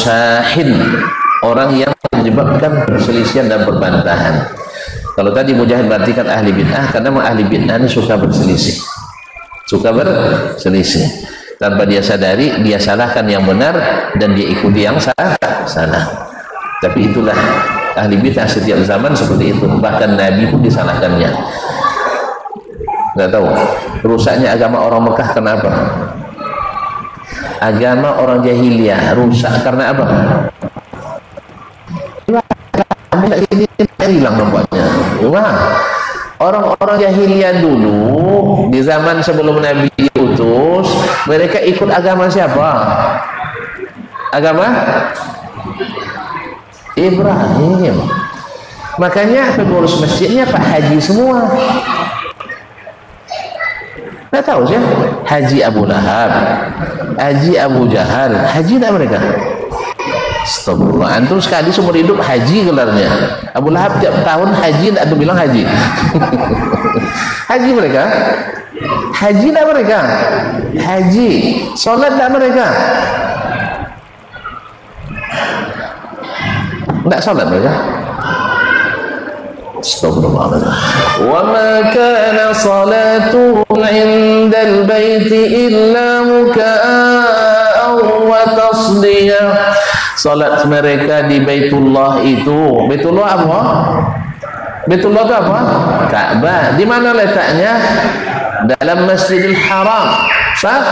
musyahin, orang yang menyebabkan perselisihan dan perbantahan. Kalau tadi Mujahid berartikan ahli bid'ah, karena ahli bid'ah ini suka berselisih, tanpa dia sadari dia salahkan yang benar dan dia ikuti yang salah. Tapi itulah ahli bid'ah setiap zaman seperti itu, bahkan Nabi pun disalahkannya. Nggak tahu rusaknya agama orang Mekah kenapa? Agama orang jahiliyah rusak karena apa? Ini hilang nampaknya. Wah, orang-orang jahiliyah dulu di zaman sebelum Nabi diutus, mereka ikut agama siapa? Agama Ibrahim. Makanya pengurus masjidnya Pak Haji semua. Nggak tahu sih, Haji Abu Lahab, Haji Abu Jahal, haji tak mereka? Astagfirullah, antum sekali seumur hidup haji gelarnya. Abu Lahab tiap tahun haji, tak ada bilang haji. Haji mereka, haji tak mereka, haji, sholat tak mereka, tak sholat mereka. Astagfirullahaladzim. Wa ma kana salatuhum 'indal baiti illa muka'an wa tasdiyah. Salat mereka di Baitullah itu, Baitullah apa? Baitullah itu apa? Ka'bah. Di mana letaknya? Dalam Masjidil Haram. Sah?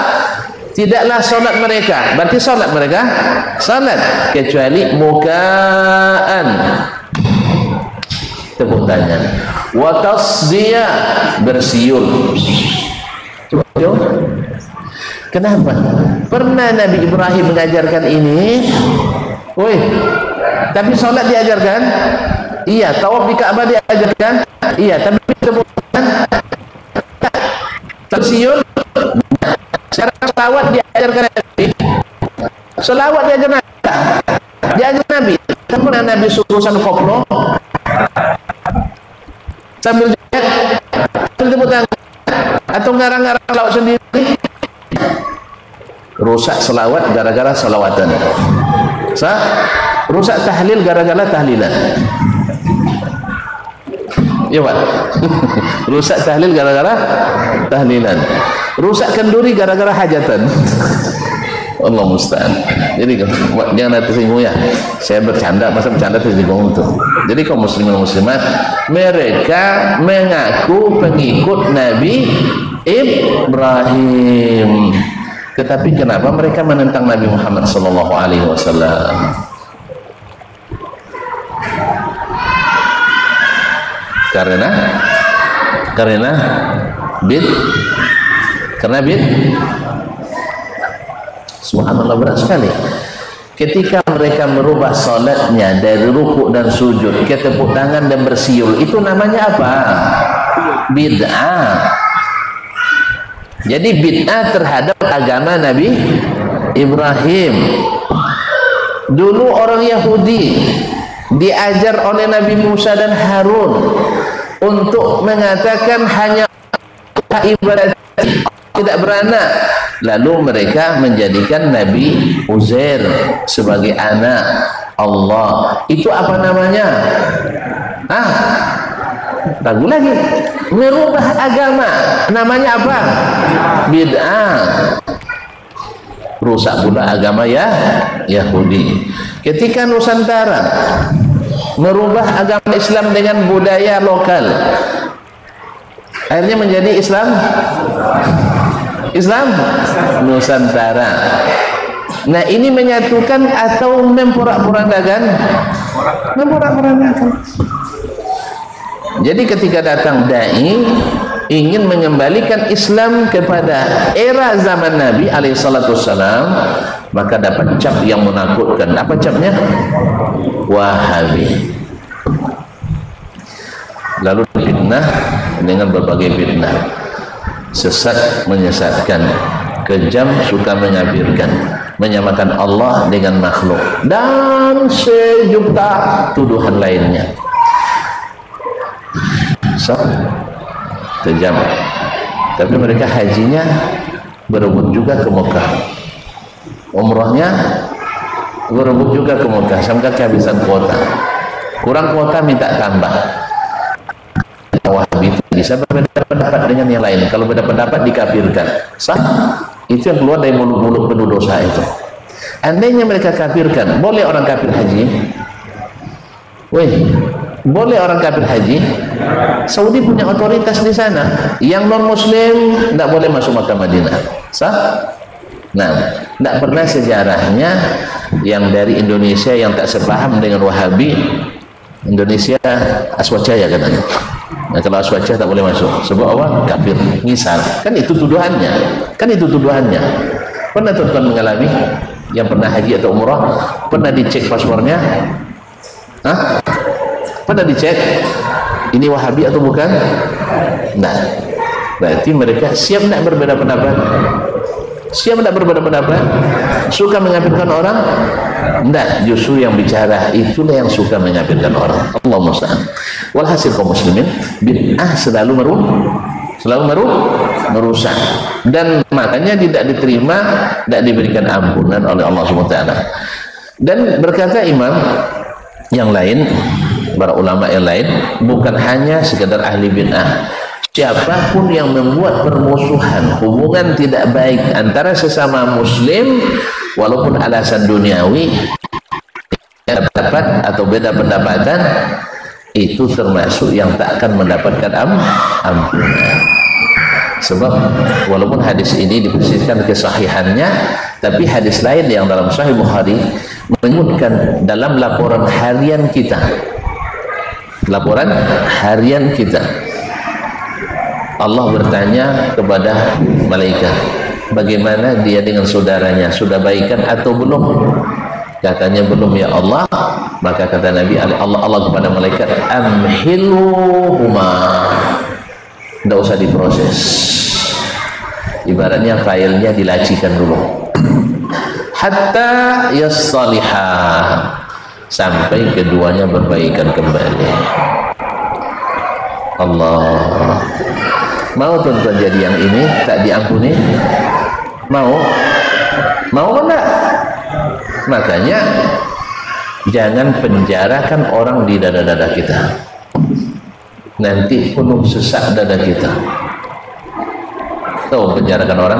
Tidaklah salat mereka. Berarti salat mereka? Salat kecuali muka'an, tepuk tangan, wa tasdiyah, bersiul. Coba. Kenapa? Pernah Nabi Ibrahim mengajarkan ini? Woi, tapi sholat diajarkan? Iya. Tawaf di Ka'bah diajarkan? Iya. Tapi kemudian tersiul. Sekarang selawat diajarkan Nabi. Selawat diajarkan Nabi. Diajarkan Nabi. Pernah Nabi suruh satu koplo sambil joget, tepuk tangan, atau ngarang-ngarang selawat sendiri? Rusak selawat gara-gara selawatan. Sah? Rusak tahlil gara-gara tahlilan. Ya Pak. Rusak tahlil gara-gara tahlilan. Rusak kenduri gara-gara hajatan. Allah musta'an. Jadi jangan tersinggung ya. Saya bercanda, masa bercanda tersinggung itu. Jadi kaum muslimin muslimat, mereka mengaku pengikut Nabi Ibrahim. Tetapi kenapa mereka menentang Nabi Muhammad sallallahu alaihi wasallam? Karena bid. Subhanallah, berat sekali. Ketika mereka merubah salatnya dari rukuk dan sujud ke tepuk tangan dan bersiul, itu namanya apa? Bid'ah. Jadi bid'ah terhadap agama Nabi Ibrahim. Dulu orang Yahudi diajar oleh Nabi Musa dan Harun untuk mengatakan hanya ibadat, tidak beranak. Lalu mereka menjadikan Nabi Uzair sebagai anak Allah. Itu apa namanya? Ragu lagi. Merubah agama. Namanya apa? Bid'ah. Rusak pula agama Yahudi. Ketika Nusantara merubah agama Islam dengan budaya lokal, akhirnya menjadi Islam Nusantara. Nah, ini menyatukan atau memporak-porandakan? Memporak-porandakan. Jadi ketika datang dai ingin mengembalikan Islam kepada era zaman Nabi alaihissalam, maka dapat cap yang menakutkan. Apa capnya? Wahabi. Lalu fitnah dengan berbagai fitnah. Sesat menyesatkan, kejam suka mengkafirkan, menyamakan Allah dengan makhluk, dan sejuta tuduhan lainnya. Kejam. Tapi mereka hajinya berebut juga ke Mekah, umrahnya berebut juga ke Mekah sampai kehabisan kuota, kurang kuota minta tambah. Wahabi itu bisa berbeda pendapat dengan yang lain, kalau beda pendapat dikafirkan, sah. Itu yang keluar dari mulut-mulut penuh dosa itu. Andainya mereka kafirkan, boleh orang kafir haji? Boleh orang kafir haji? Saudi punya otoritas di sana, yang non muslim tidak boleh masuk Makkah Madinah, sah? Nah, tidak pernah sejarahnya yang dari Indonesia yang tak sepaham dengan Wahabi, Indonesia Aswacaya katanya. Nah, kalau Aswacaya tak boleh masuk sebab apa? Kafir. Misal, kan itu tuduhannya. Pernah tuan-tuan mengalami yang pernah haji atau umrah, pernah dicek paspornya? Hah? Pernah dicek ini Wahabi atau bukan? Nah, berarti mereka siap tidak berbeda pendapat? Siap tidak berbeda pendapat? Suka mengkafirkan orang? Tidak, justru yang bicara itulah yang suka mengkafirkan orang. Allah musta'an. Walhasil kaum muslimin, bid'ah selalu merusak, dan makanya tidak diterima, tidak diberikan ampunan oleh Allah SWT. Dan berkata imam yang lain, para ulama yang lain, bukan hanya sekedar ahli bid'ah, siapapun yang membuat permusuhan, hubungan tidak baik antara sesama muslim, walaupun alasan duniawi, pendapat atau beda pendapatan, itu termasuk yang tak akan mendapatkan ampunan. Sebab walaupun hadis ini dipersiskan kesahihannya, tapi hadis lain yang dalam Sahih Bukhari menyebutkan dalam laporan harian kita, Allah bertanya kepada malaikat, bagaimana dia dengan saudaranya, sudah baikan atau belum? Katanya belum ya Allah. Maka kata Nabi Allah kepada malaikat, amhiluhuma, tidak usah diproses, ibaratnya filenya dilacikan dulu, hatta yastalihah, sampai keduanya berbaikan kembali. Allah, mau tuan-tuan jadi yang ini tak diampuni? Mau enggak? Makanya jangan penjarakan orang di dada-dada kita, nanti penuh sesak dada kita. Tahu penjarakan orang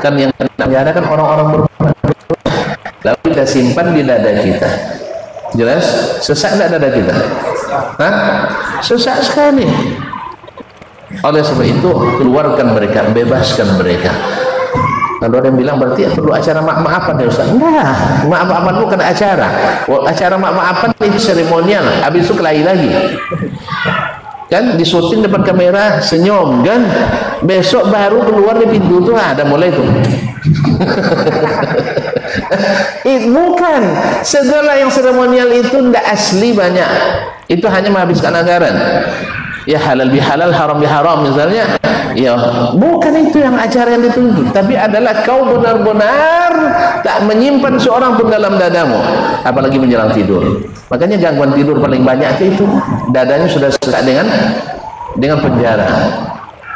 kan, yang penjarakan orang-orang berbuat, lalu kita simpan di dada kita, jelas sesak tidak dada kita? Hah? Sesak sekali. Oleh sebab itu keluarkan mereka, bebaskan mereka. Kalau ada yang bilang berarti perlu acara maaf-maafan ya Ustaz? Enggak, maaf-maafan bukan acara. Acara maaf-maafan itu seremonial, habis itu kelahi lagi. Kan di syuting depan kamera, senyum kan, besok baru keluar di pintu tuh ada mulai tuh. Bukan, segala yang seremonial itu tidak asli banyak. Itu hanya menghabiskan anggaran. Ya halal bihalal, haram biharam misalnya, ya bukan itu yang acara yang dituntut, tapi adalah kau benar-benar tak menyimpan seorang pun dalam dadamu, apalagi menjelang tidur. Makanya gangguan tidur paling banyak itu dadanya sudah sesak dengan penjara.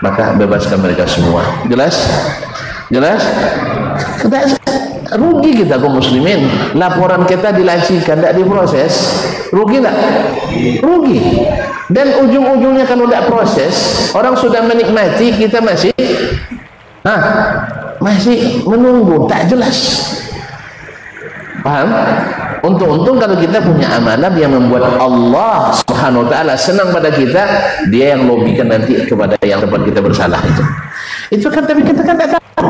Maka bebaskan mereka semua. Jelas? Rugi kita kaum muslimin, laporan kita dilacikan, tidak diproses, rugi tak? Rugi. Dan ujung-ujungnya kalau tidak proses, orang sudah menikmati, kita masih menunggu, tak jelas. Paham? Untung-untung kalau kita punya amalan yang membuat Allah Subhanahu wa ta'ala senang pada kita, dia yang lobikan nanti kepada yang tempat kita bersalah itu kan, tapi kita kan tak tahu.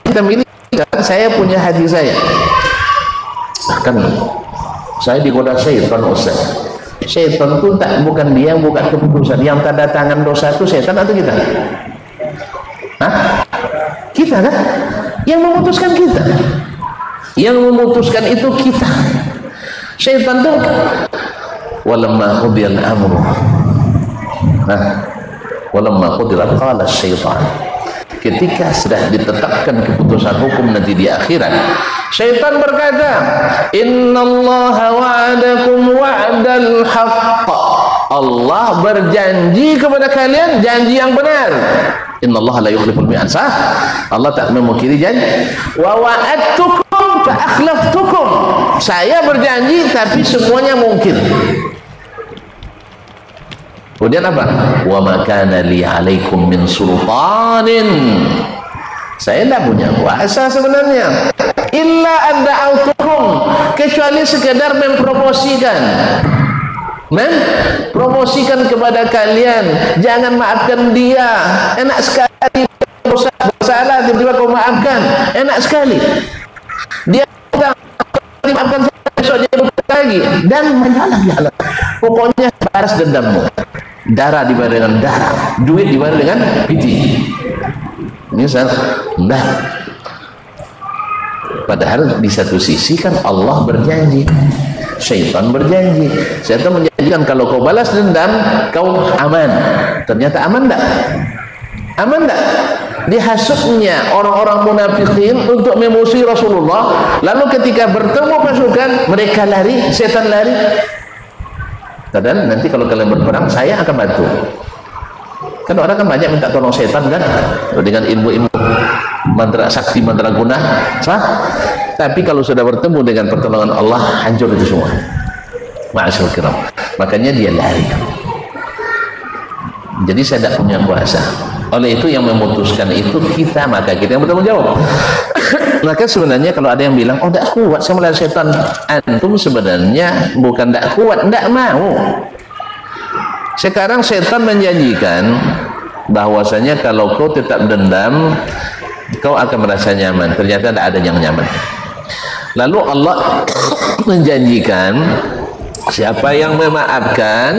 Kita milih kan, saya punya hati saya kan, saya digoda syaitan Ustaz. Syaitan itu bukan dia yang bukan keputusan, yang tanda tangan dosa itu syaitan atau kita? Hah? Kita kan yang memutuskan, kita yang memutuskan itu kita. Syaitan itu walamma qudiyal amru, walamma qudiyal qala syaitan, ketika sudah ditetapkan keputusan hukum nanti di akhirat, syaitan berkata, innallaha wa'adakum wa'dal haqq, Allah berjanji kepada kalian janji yang benar. Innallaha la yukhliful mi'ad, Allah tak memungkiri janji. Wa wa'adtukum fa akhlaftukum. Saya berjanji tapi semuanya mungkin. Kemudian apa? Wa ma kana li 'alaikum min sultanin. Saya tidak punya kuasa sebenarnya. Illa an da'autukum, kecuali sekedar mempromosikan kepada kalian, jangan maafkan dia. Enak sekali bersalah tiba-tiba kau maafkan, enak sekali. Dia maafkan besok dia lupa lagi dan menyalah. Pokoknya balas dendammu. Darah dibayar dengan darah, duit dibayar dengan piti. Ini nah, padahal di satu sisi kan Allah berjanji, syaitan berjanji. Syaitan menjanjikan kalau kau balas dendam kau aman. Ternyata aman enggak? Aman enggak? Dihasutnya orang-orang munafikin untuk memusuhi Rasulullah, lalu ketika bertemu pasukan mereka lari, setan lari. Dan nanti kalau kalian berperang saya akan bantu. Kan orang kan banyak minta tolong setan kan dengan ilmu-ilmu mantra sakti, mantra guna, sah? Tapi kalau sudah bertemu dengan pertolongan Allah, hancur itu semua. Ma'asyarul kiram. Makanya dia lari. Jadi saya tidak punya kuasa. Oleh itu yang memutuskan itu kita, maka kita yang bertanggung jawab. Maka sebenarnya kalau ada yang bilang, oh tidak kuat saya melihat setan, antum sebenarnya bukan tidak kuat, tidak mau. Sekarang setan menjanjikan bahwasanya kalau kau tetap dendam kau akan merasa nyaman. Ternyata tidak ada yang nyaman. Lalu Allah menjanjikan siapa yang memaafkan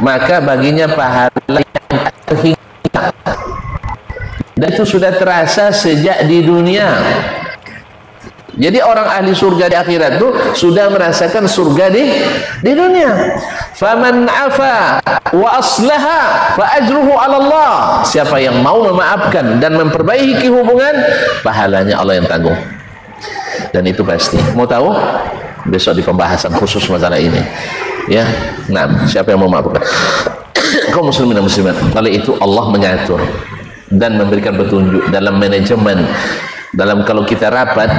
maka baginya pahala yang terhingga, dan itu sudah terasa sejak di dunia. Jadi orang ahli surga di akhirat itu sudah merasakan surga di dunia. Faman afa wa aslaha fa ajruhu 'ala Allah. Siapa yang mau memaafkan dan memperbaiki hubungan, pahalanya Allah yang tanggung. Dan itu pasti. Mau tahu? Besok di pembahasan khusus masalah ini. Ya. Nah, siapa yang mau memaafkan? Kaum muslimin dan muslimat. Oleh itu Allah mengatur dan memberikan petunjuk dalam manajemen. Dalam kalau kita rapat,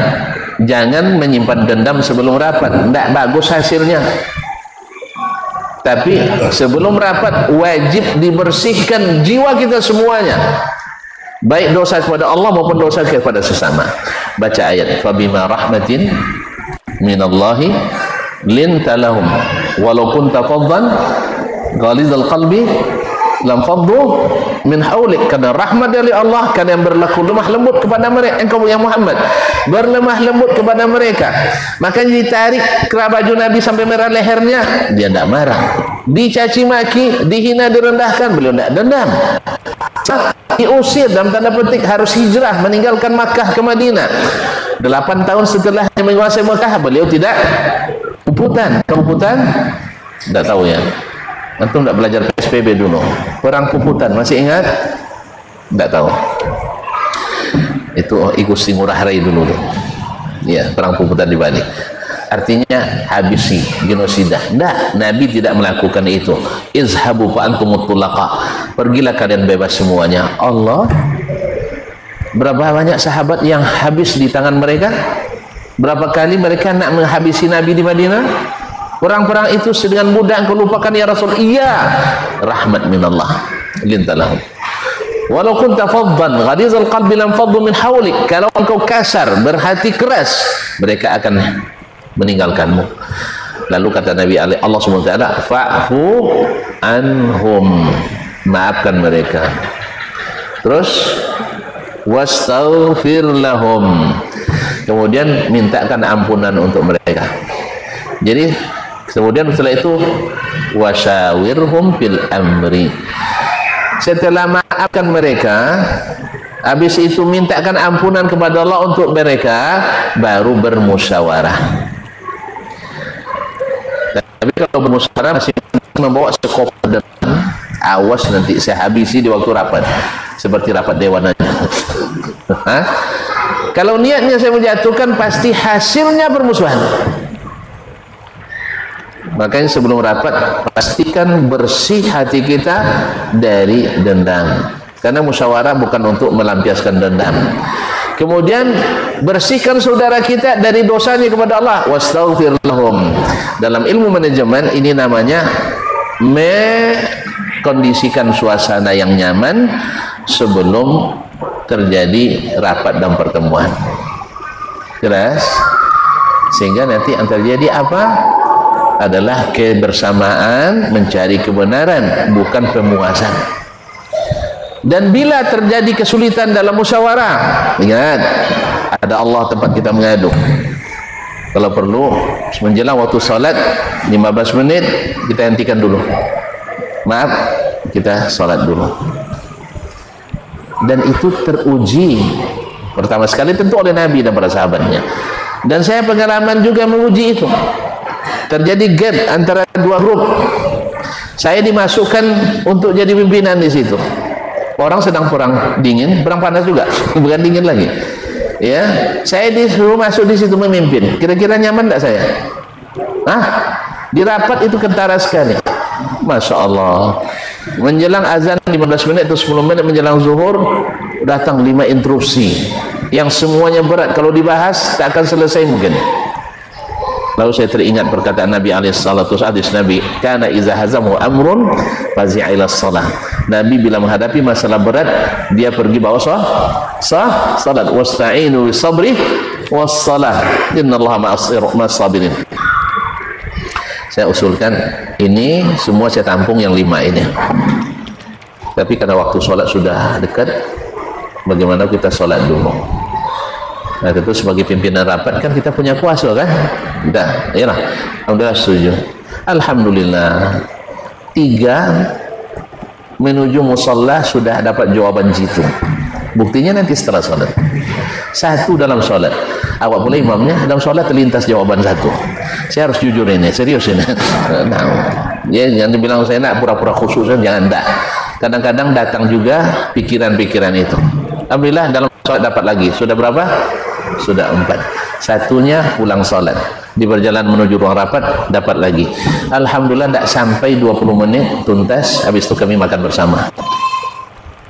jangan menyimpan dendam sebelum rapat, tidak bagus hasilnya. Tapi sebelum rapat wajib dibersihkan jiwa kita semuanya, baik dosa kepada Allah maupun dosa kepada sesama. Baca ayat, fabima rahmatin minallahi linta lahum walau kunta faddan ghalizal qalbi lam faddu min haulik. Karena rahmat dari Allah, karena yang berlaku lemah lembut kepada mereka, engkau yang Muhammad berlemah lembut kepada mereka, makanya ditarik kerah baju Nabi sampai merah lehernya, dia tidak marah. Dicaci maki, dihina, direndahkan, beliau tidak dendam. Diusir dalam tanda petik, harus hijrah meninggalkan Makkah ke Madinah. 8 tahun setelah menguasai Makkah, beliau tidak puputan. Tidak tahu ya. Antum tidak belajar PSBB dulu, perang puputan masih ingat? Tidak tahu. Itu Igusti Ngurah Rai dulu tuh. Ya, perang puputan di Bali. Artinya habisi, genosida. Tidak, Nabi tidak melakukan itu. Izhabu fa antumut tulaqa. Pergilah kalian bebas semuanya. Allah, berapa banyak sahabat yang habis di tangan mereka? Berapa kali mereka nak menghabisi Nabi di Madinah? Perang-perang itu dengan mudah engkau lupakan ya Rasul. Iya, rahmat minallah lintalahum. Walau kunta faddan ghalizal qalbi lam faddu min hawlik. Kalau engkau kasar, berhati keras, mereka akan meninggalkanmu. Lalu kata Nabi Allah SWT, fa'fu anhum, maafkan mereka. Terus wastaghfir lahum, kemudian mintakan ampunan untuk mereka. Jadi kemudian setelah itu wasyawirhum fil amri, setelah maafkan mereka, habis itu mintakan ampunan kepada Allah untuk mereka, baru bermusyawarah. Tapi kalau bermusyawarah masih membawa sekop dan awas nanti saya habisi di waktu rapat, seperti rapat dewan aja. Kalau niatnya saya menjatuhkan, pasti hasilnya bermusuhan. Makanya sebelum rapat pastikan bersih hati kita dari dendam. Karena musyawarah bukan untuk melampiaskan dendam. Kemudian bersihkan saudara kita dari dosanya kepada Allah. Wastaghfir lahum. Dalam ilmu manajemen ini namanya mengkondisikan suasana yang nyaman sebelum terjadi rapat dan pertemuan. Jelas? Sehingga nanti yang terjadi apa? Adalah kebersamaan mencari kebenaran, bukan pemuasan. Dan bila terjadi kesulitan dalam musyawarah, ingat, ada Allah tempat kita mengadu. Kalau perlu menjelang waktu salat 15 menit kita hentikan dulu. Maaf, kita salat dulu. Dan itu teruji pertama sekali tentu oleh Nabi dan para sahabatnya. Dan saya pengalaman juga menguji itu. Terjadi gap antara dua grup. Saya dimasukkan untuk jadi pimpinan di situ. Orang sedang perang dingin, perang panas juga, bukan dingin lagi. Ya, saya disuruh masuk di situ memimpin. Kira-kira nyaman tidak saya? Hah? Di rapat itu kentara sekali. Masya Allah. Menjelang azan 15 menit atau 10 menit menjelang zuhur, datang 5 interupsi yang semuanya berat. Kalau dibahas tak akan selesai mungkin. Lalu saya teringat perkataan Nabi alaihissalatu hadis Nabi, kana iza hazamu amrun fazi'a ila shalah. Nabi bila menghadapi masalah berat, dia pergi bawa salat. Wasta'inu bis sabri was salah. Innallaha ma'as sabirin. Saya usulkan ini semua saya tampung yang 5 ini. Tapi karena waktu salat sudah dekat, bagaimana kita salat dulu? Nah, tentu sebagai pimpinan rapat kan kita punya kuasa kan? Tidak, iyalah. Alhamdulillah setuju. Alhamdulillah. 3 menuju musalla sudah dapat jawaban jitu. Buktinya nanti setelah sholat. 1 dalam sholat. Awak boleh imamnya dalam sholat terlintas jawaban 1. Saya harus jujur ini, serius ini. Nah, ya jangan dibilang saya nak pura-pura khusus, jangan tak. Kadang-kadang datang juga pikiran-pikiran itu. Alhamdulillah dalam sholat dapat lagi. Sudah berapa? Sudah 4. Satunya pulang sholat, di perjalanan menuju ruang rapat dapat lagi. Alhamdulillah tidak sampai 20 menit tuntas. Habis itu kami makan bersama.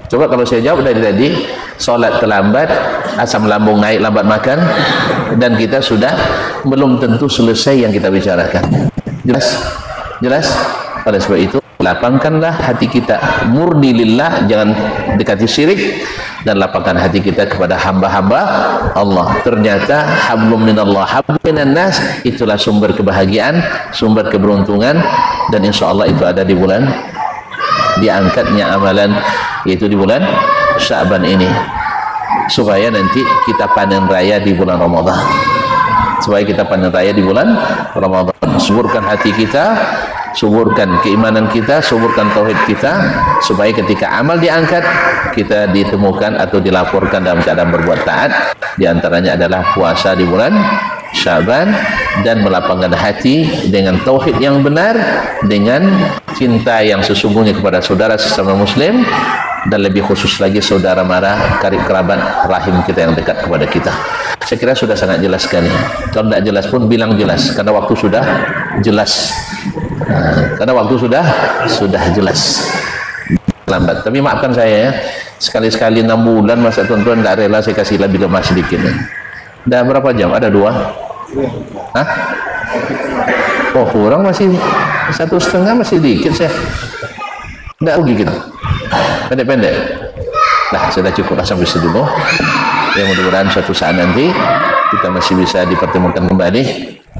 Coba kalau saya jawab dari tadi, sholat terlambat, asam lambung naik, lambat makan, dan kita sudah belum tentu selesai yang kita bicarakan. Jelas? Jelas? Pada sebab itu lapangkanlah hati kita murni lillah, jangan dekati syirik, dan lapangkan hati kita kepada hamba-hamba Allah. Ternyata hablum minallah hablum minan nas, itulah sumber kebahagiaan, sumber keberuntungan, dan insya Allah itu ada di bulan diangkatnya amalan, yaitu di bulan Sya'ban ini, supaya nanti kita panen raya di bulan Ramadan. Supaya kita panen raya di bulan Ramadan. Suburkan hati kita, suburkan keimanan kita, suburkan tauhid kita, supaya ketika amal diangkat kita ditemukan atau dilaporkan dalam keadaan berbuat taat. Di antaranya adalah puasa di bulan Sya'ban, dan melapangkan hati dengan tauhid yang benar, dengan cinta yang sesungguhnya kepada saudara sesama muslim, dan lebih khusus lagi saudara mara, karib kerabat rahim kita yang dekat kepada kita. Saya kira sudah sangat jelas sekali. Kalau tidak jelas pun bilang jelas, karena waktu sudah jelas. Karena waktu sudah jelas. Lambat. Tapi maafkan saya ya, sekali-sekali 6 bulan masa tuan-tuan tidak rela saya kasih lebih lemah sedikit. Dah berapa jam? Ada 2? Hah? Oh kurang, masih 1,5, masih dikit saya. Tidak rugi kita. Pendek-pendek. Nah, sudah cukuplah sampai situ dulu. Ya, mudah-mudahan suatu saat nanti kita masih bisa dipertemukan kembali.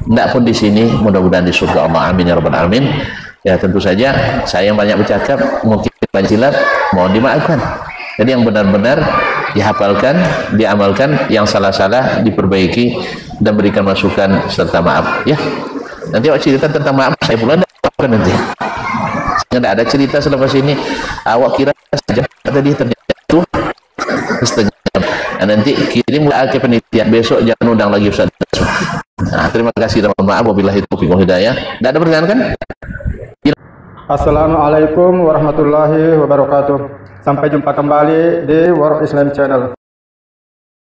Tidak pun di sini, mudah-mudahan di surga Allah. Amin ya rabbal alamin. Ya, tentu saja saya yang banyak bercakap, mungkin banyak silap, mohon dimaafkan. Jadi yang benar-benar dihafalkan, diamalkan, yang salah-salah diperbaiki, dan berikan masukan serta maaf. Ya, nanti awak cerita tentang maaf, saya pula tidak nanti. Tidak ada cerita selepas ini. Awak kira saja tadi ternyata itu setengah jam. Nah, nanti kirim ke penitia, besok jangan undang lagi Ustaz. Nah, terima kasih dan mohon maaf. Wabillahi taufiq wal hidayah. Tidak ada pertanyaan kan? Assalamualaikum warahmatullahi wabarakatuh. Sampai jumpa kembali di World Islam Channel.